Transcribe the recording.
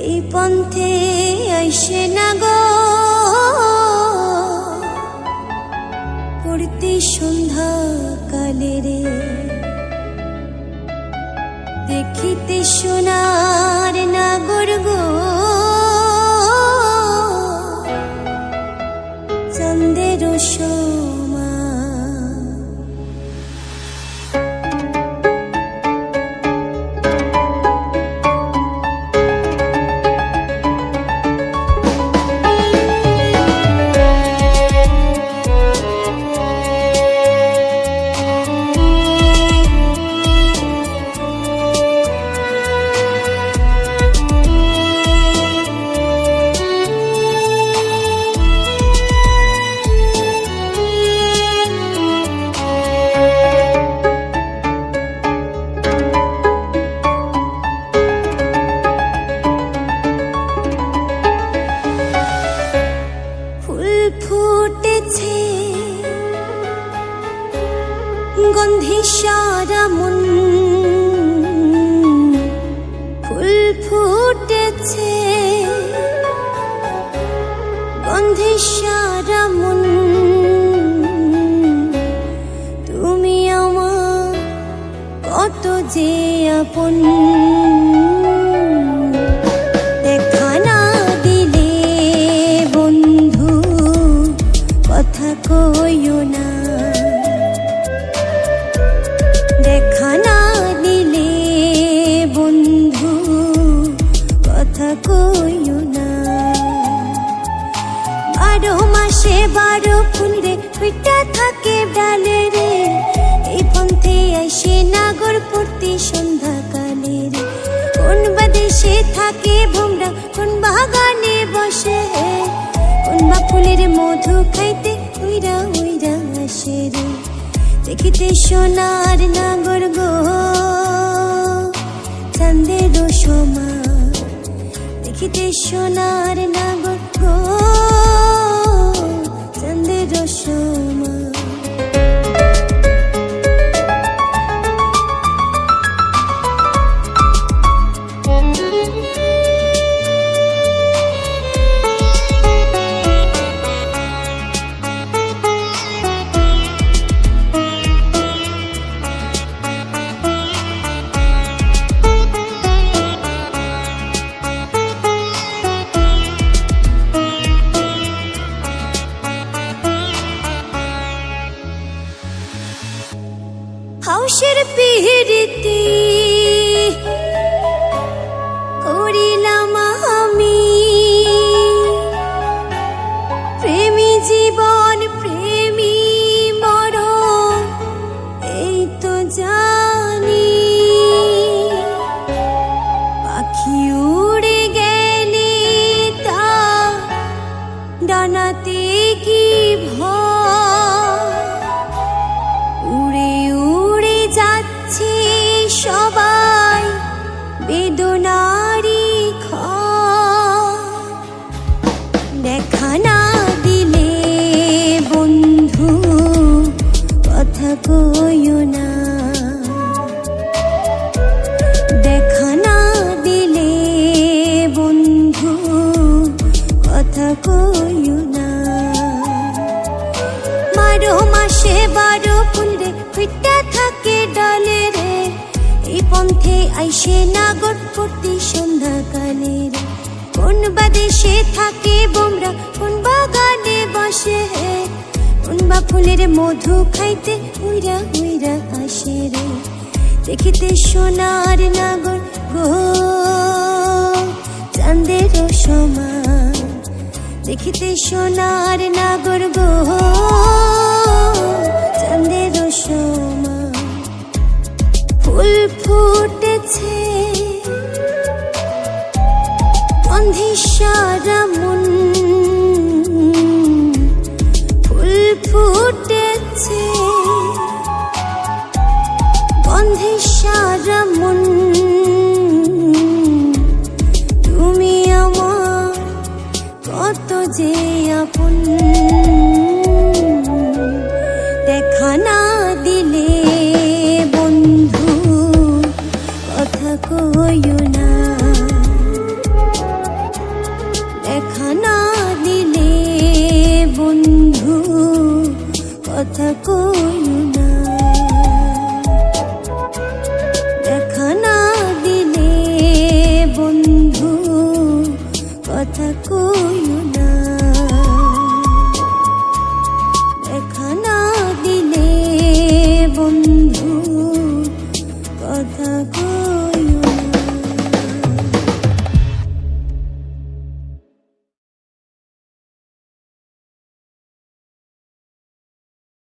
এই পন্থে আইসে না গো পড়তে সন্ধ্যা কালে রে, দেখিতে সোনার নাগর গো চাঁদের সমান। ফুটেছে গন্ধে সারা মন, ফুল ফুটেছে গন্ধে সারা মন, তুমি আমার কত যে আপন। কইও না দেখা না দিলে বন্ধু, কথা কইও না। 12 মাসে 12 ফুল রে পিঠা থাকে ডালে রে, এই পন্থে আইসে নাগর পড়তে সন্ধ্যা কালে রে। কোন বাদেশে থাকে ভোমরা, কোন বাগানে বসে, কোন বা ফুলের মধু খাইতে উইরা উইরা আসে রে। দেখিতে সোনার নাগর গো চাঁদের সমান, দেখিতে সোনার নাগর গো চাঁদের সমান। হাউসের পিহিরিতি করিলাম আমি, প্রেমী জীবন প্রেমী মরণ এই তো জানি। পাখি উড়ে গেলে তা ডানাতে কি ভয়, উড়ে উড়ে যাচ্ছে সবাই বেদনারি ক্ষয়। দেখা না দিলে বন্ধু, কথা কইও না। দেখা না দিলে বন্ধু, কথা কইও না। 12 মাসে 12 ফুল রে পিঠা থাকে ডালে রে, এই পন্থে আইসে নাগর পড়তে সন্ধ্যা কালে রে। কোন বাদেশে থাকে বোমরা, কোন বাগানে বসে, কোন বা ফুলের মধু খাইতে উইরা উইরা আসে রে। দেখিতে সোনার নাগর গো চাঁদের সমান, দেখিতে সোনার নাগর গো চাঁদের সমান। ফুল ফুটেছে গন্ধে সারা